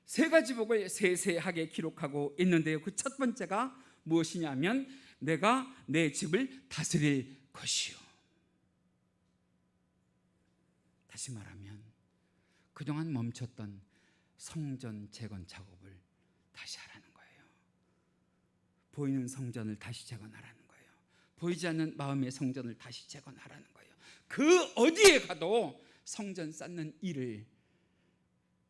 [SPEAKER 1] 세 가지 복을 세세하게 기록하고 있는데요. 그 첫 번째가 무엇이냐면 내가 내 집을 다스릴 것이요. 다시 말하면 그동안 멈췄던 성전 재건 작업을 다시 하라는 거예요. 보이는 성전을 다시 재건하라는 거예요. 보이지 않는 마음의 성전을 다시 재건하라는 거예요. 그 어디에 가도 성전 쌓는 일을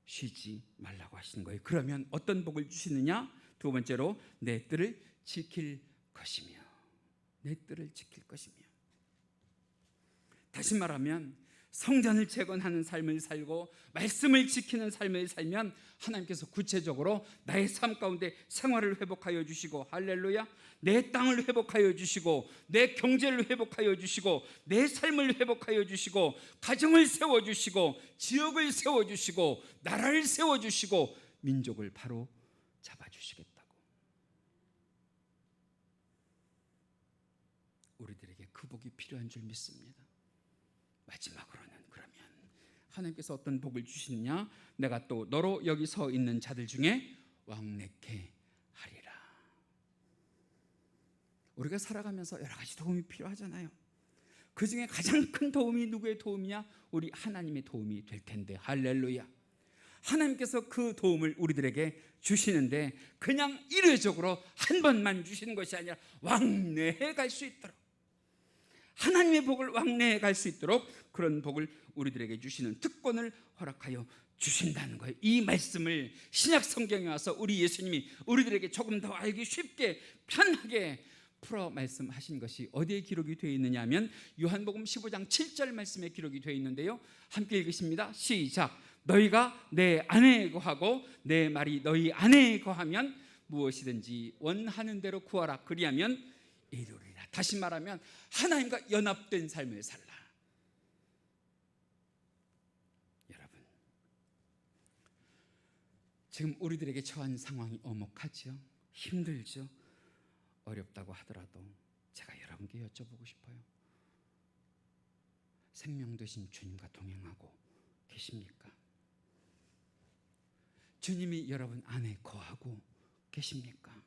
[SPEAKER 1] 쉬지 말라고 하시는 거예요. 그러면 어떤 복을 주시느냐? 두 번째로 내 뜰을 지킬 것이며, 내 뜰을 지킬 것이며. 다시 말하면 성전을 재건하는 삶을 살고 말씀을 지키는 삶을 살면 하나님께서 구체적으로 나의 삶 가운데 생활을 회복하여 주시고, 할렐루야, 내 땅을 회복하여 주시고, 내 경제를 회복하여 주시고, 내 삶을 회복하여 주시고, 가정을 세워주시고, 지역을 세워주시고, 나라를 세워주시고, 민족을 바로 잡아주시겠다고. 우리들에게 그 복이 필요한 줄 믿습니다. 마지막으로는 그러면 하나님께서 어떤 복을 주시느냐? 내가 또 너로 여기 서 있는 자들 중에 왕래케 하리라. 우리가 살아가면서 여러 가지 도움이 필요하잖아요. 그 중에 가장 큰 도움이 누구의 도움이냐? 우리 하나님의 도움이 될 텐데, 할렐루야. 하나님께서 그 도움을 우리들에게 주시는데 그냥 이례적으로 한 번만 주시는 것이 아니라 왕래해 갈 수 있도록, 하나님의 복을 왕래해 갈 수 있도록 그런 복을 우리들에게 주시는 특권을 허락하여 주신다는 거예요. 이 말씀을 신약 성경에 와서 우리 예수님이 우리들에게 조금 더 알기 쉽게 편하게 풀어 말씀하신 것이 어디에 기록이 되어 있느냐 하면 요한복음 15장 7절 말씀에 기록이 되어 있는데요. 함께 읽으십니다. 시작. 너희가 내 안에 거하고 내 말이 너희 안에 거하면 무엇이든지 원하는 대로 구하라. 그리하면 이루리라. 다시 말하면 하나님과 연합된 삶을 살라. 여러분, 지금 우리들에게 처한 상황이 엄혹하죠. 힘들죠. 어렵다고 하더라도 제가 여러분께 여쭤보고 싶어요. 생명 되신 주님과 동행하고 계십니까? 주님이 여러분 안에 거하고 계십니까?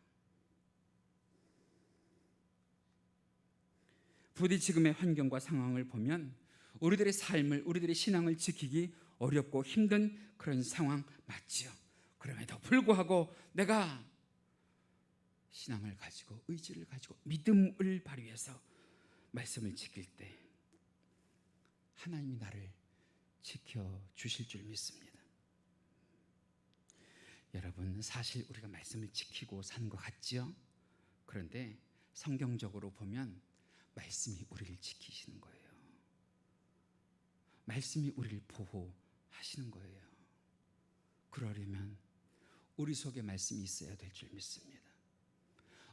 [SPEAKER 1] 부디 지금의 환경과 상황을 보면 우리들의 삶을, 우리들의 신앙을 지키기 어렵고 힘든 그런 상황 맞지요. 그럼에도 불구하고 내가 신앙을 가지고 의지를 가지고 믿음을 발휘해서 말씀을 지킬 때 하나님이 나를 지켜주실 줄 믿습니다. 여러분, 사실 우리가 말씀을 지키고 산 것 같지요? 그런데 성경적으로 보면 말씀이 우리를 지키시는 거예요. 말씀이 우리를 보호하시는 거예요. 그러려면 우리 속에 말씀이 있어야 될 줄 믿습니다.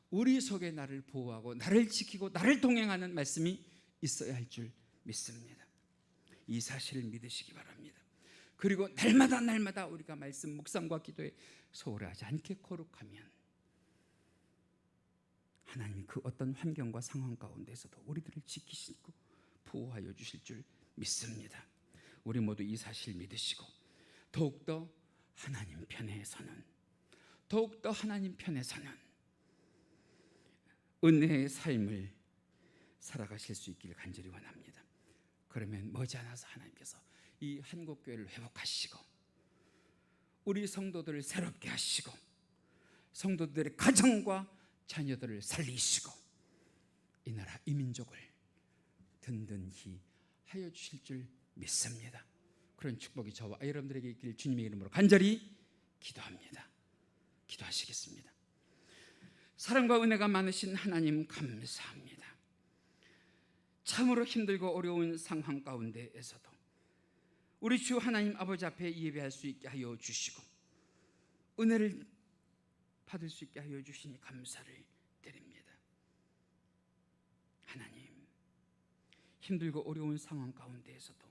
[SPEAKER 1] 우리 속에 나를 보호하고 나를 지키고 나를 동행하는 말씀이 있어야 할 줄 믿습니다. 이 사실을 믿으시기 바랍니다. 그리고 날마다 우리가 말씀 묵상과 기도에 소홀하지 않게 거룩하면 하나님이 그 어떤 환경과 상황 가운데서도 우리들을 지키시고 보호하여 주실 줄 믿습니다. 우리 모두 이 사실 믿으시고 더욱더 하나님 편에 서는, 더욱더 하나님 편에 서는 은혜의 삶을 살아가실 수 있기를 간절히 원합니다. 그러면 머지않아서 하나님께서 이 한국교회를 회복하시고 우리 성도들을 새롭게 하시고 성도들의 가정과 자녀들을 살리시고 이 나라 이 민족을 든든히 하여 주실 줄 믿습니다. 그런 축복이 저와 여러분들에게 있길 주님의 이름으로 간절히 기도합니다. 기도하시겠습니다. 사랑과 은혜가 많으신 하나님 감사합니다. 참으로 힘들고 어려운 상황 가운데에서도 우리 주 하나님 아버지 앞에 예배할 수 있게 하여 주시고 은혜를 받을 수 있게 하여 주시니 감사를 드립니다. 하나님, 힘들고 어려운 상황 가운데에서도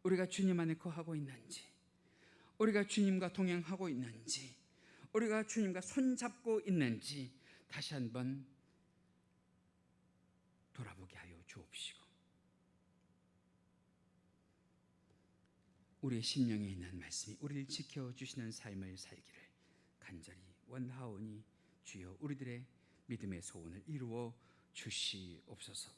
[SPEAKER 1] 우리가 주님 안에 거하고 있는지, 우리가 주님과 동행하고 있는지, 우리가 주님과 손잡고 있는지 다시 한번 돌아보게 하여 주옵시고 우리의 심령에 있는 말씀이 우리를 지켜주시는 삶을 살기를 간절히 원하오니 주여 우리들의 믿음의 소원을 이루어 주시옵소서.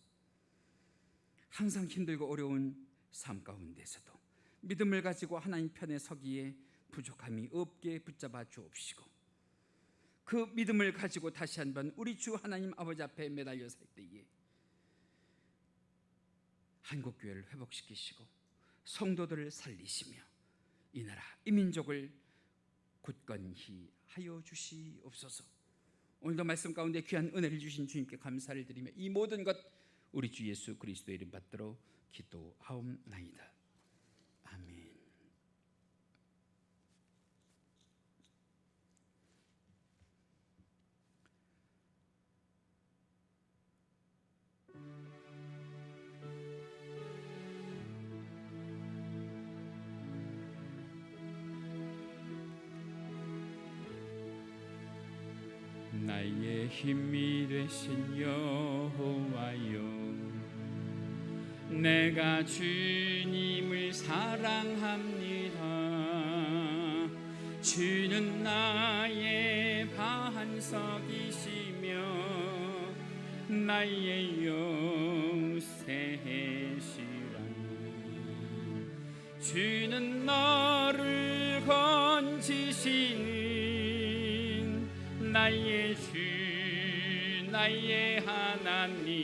[SPEAKER 1] 항상 힘들고 어려운 삶 가운데서도 믿음을 가지고 하나님 편에 서기에 부족함이 없게 붙잡아 주옵시고 그 믿음을 가지고 다시 한번 우리 주 하나님 아버지 앞에 매달려 살 때에 한국교회를 회복시키시고 성도들을 살리시며 이 나라 이 민족을 굳건히 하여 주시옵소서. 오늘도 말씀 가운데 귀한 은혜를 주신 주님께 감사를 드리며 이 모든 것 우리 주 예수 그리스도의 이름 받들어 기도하옵나이다. 아멘. 나의 힘이 되신 여호와여, 내가 주님을 사랑합니다. 주는 나의 반석이시며 나의 요새시라. 주는 나를 건지시는 나의 주, 나의 하나님,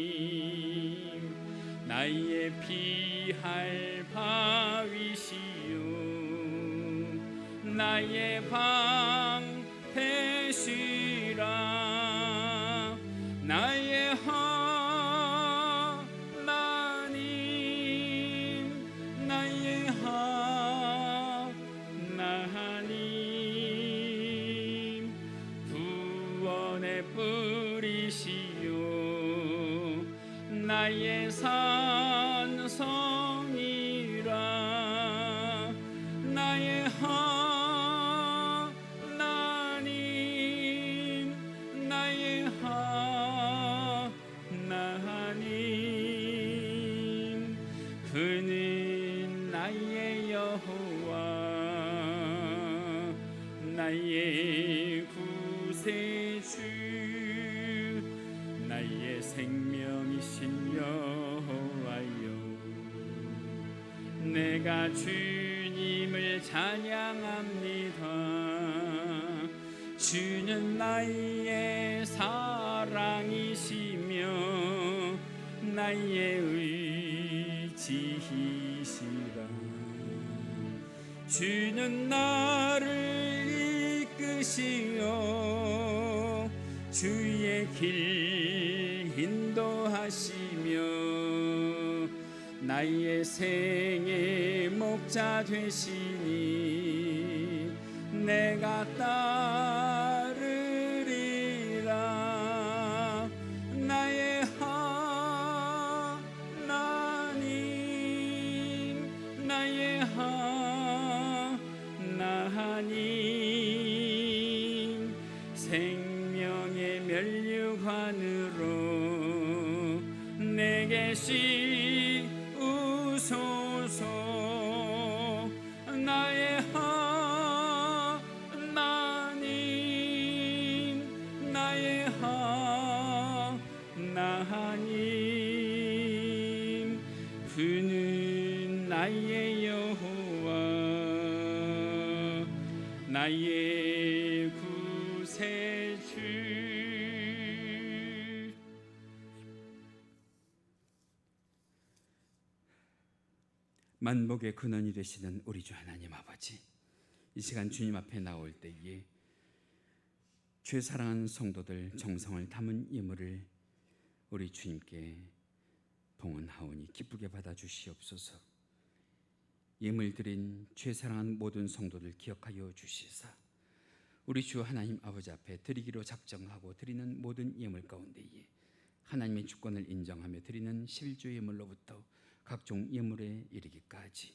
[SPEAKER 1] 나의 피할 바위시요 나의 방패시라. 나의 하나님, 나의 하나님, 구원의 뿌리시요 나의 산성이라. 나의 하나님, 나의 하나님, 그는 나의 여호와, 나의 구세주, 나의 생명이신 여호와여, 내가 주님을 찬양합니다. 주는 나의 사랑이시며 나의 의지이시라. 주는 나를 이끄시어 주의 길 인도하시며 나의 생의 목자 되시니 내가 따르리라. 나의 하나님, 나의 하나님, 생명의 면류관으로 내게 씌우소서. 나의 하나님, 나의 하나님, 그는 나의 여호와, 나의 구세주, 구세주. 만복의 근원이 되시는 우리 주 하나님 아버지, 이 시간 주님 앞에 나올 때에 죄 사랑하는 성도들 정성을 담은 예물을 우리 주님께 봉헌하오니 기쁘게 받아주시옵소서. 예물 드린 죄 사랑하는 모든 성도들 기억하여 주시사 우리 주 하나님 아버지 앞에 드리기로 작정하고 드리는 모든 예물 가운데에 하나님의 주권을 인정하며 드리는 11조 예물로부터 각종 예물에 이르기까지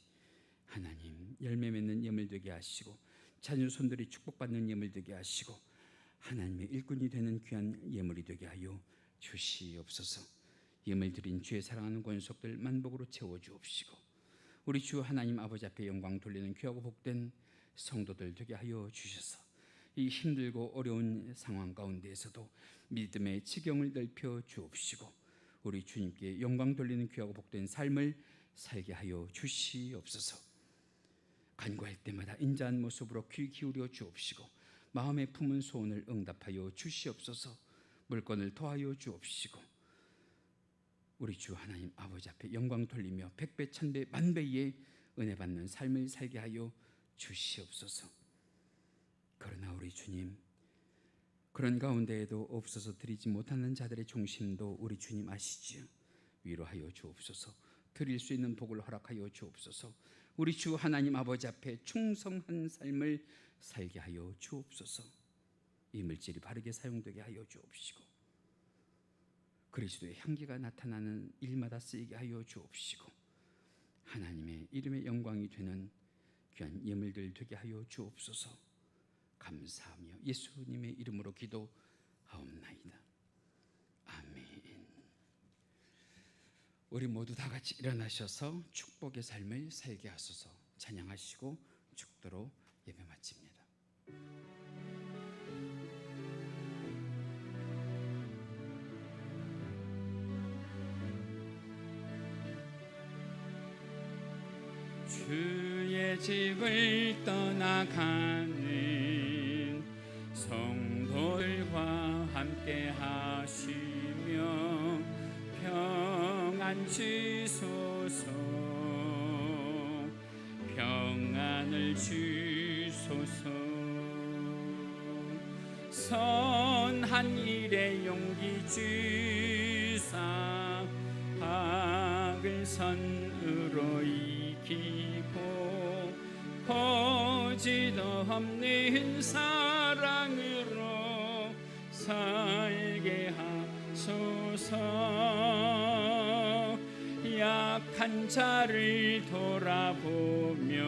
[SPEAKER 1] 하나님 열매 맺는 예물 되게 하시고 자녀 손들이 축복받는 예물 되게 하시고 하나님의 일꾼이 되는 귀한 예물이 되게 하여 주시옵소서. 예물 드린 주의 사랑하는 권속들 만복으로 채워주옵시고 우리 주 하나님 아버지 앞에 영광 돌리는 귀하고 복된 성도들 되게 하여 주셔서 이 힘들고 어려운 상황 가운데에서도 믿음의 지경을 넓혀 주옵시고 우리 주님께 영광 돌리는 귀하고 복된 삶을 살게 하여 주시옵소서. 간구할 때마다 인자한 모습으로 귀 기울여 주옵시고 마음에 품은 소원을 응답하여 주시옵소서. 물건을 더하여 주옵시고 우리 주 하나님 아버지 앞에 영광 돌리며 백배 천배 만배의 은혜 받는 삶을 살게 하여 주시옵소서. 그러나 우리 주님, 그런 가운데에도 없어서 드리지 못하는 자들의 중심도 우리 주님 아시지요. 위로하여 주옵소서. 드릴 수 있는 복을 허락하여 주옵소서. 우리 주 하나님 아버지 앞에 충성한 삶을 살게 하여 주옵소서. 이 물질이 바르게 사용되게 하여 주옵시고 그리스도의 향기가 나타나는 일마다 쓰이게 하여 주옵시고 하나님의 이름의 영광이 되는 귀한 예물들 되게 하여 주옵소서. 감사하며 예수님의 이름으로 기도하옵나이다. 아멘. 우리 모두 다 같이 일어나셔서 축복의 삶을 살게 하소서. 찬양하시고 축도로 예배 마칩니다. 주의 집을 떠나가는 성도들과 함께 하시며 평안 주소서. 평안을 주소서. 선한 일에 용기 주사 악을 선으로 이기고 거짓 없는 사랑으로 살게 하소서. 약한 자를 돌아보며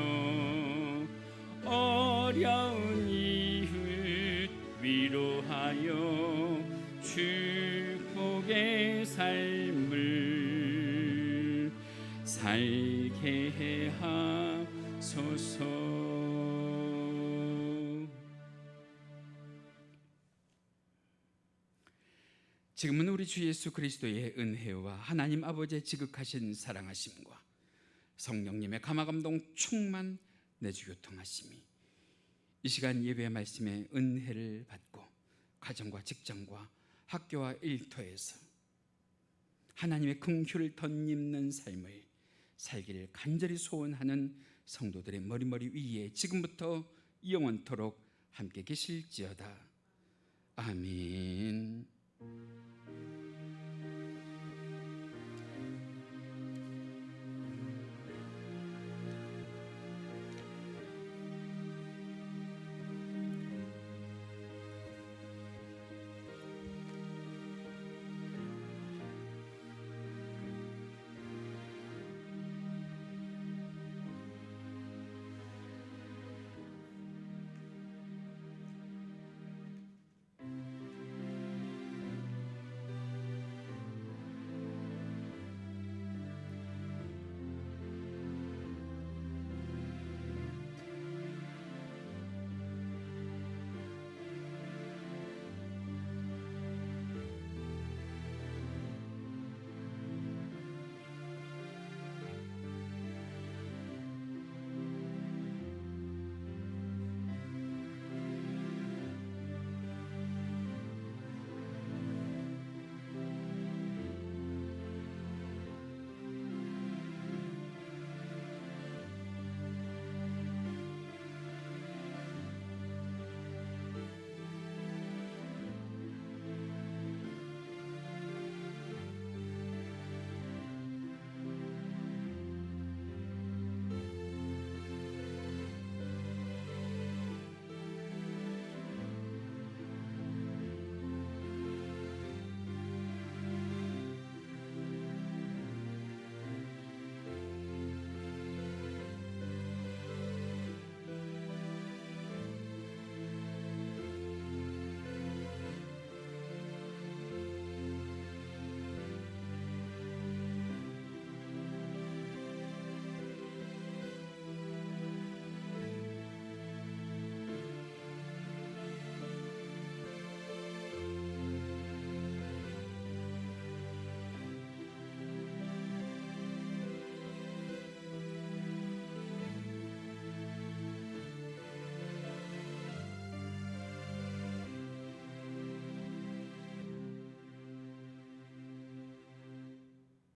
[SPEAKER 1] 어려운 이웃 위로하여 축복의 삶을 살게 하소서. 지금은 우리 주 예수 그리스도의 은혜와 하나님 아버지의 지극하신 사랑하심과 성령님의 감화감동 충만 내주교통하심이 이 시간 예배의 말씀에 은혜를 받고 가정과 직장과 학교와 일터에서 하나님의 긍휼을 덧입는 삶을 살기를 간절히 소원하는 성도들의 머리머리 위에 지금부터 영원토록 함께 계실지어다. 아멘.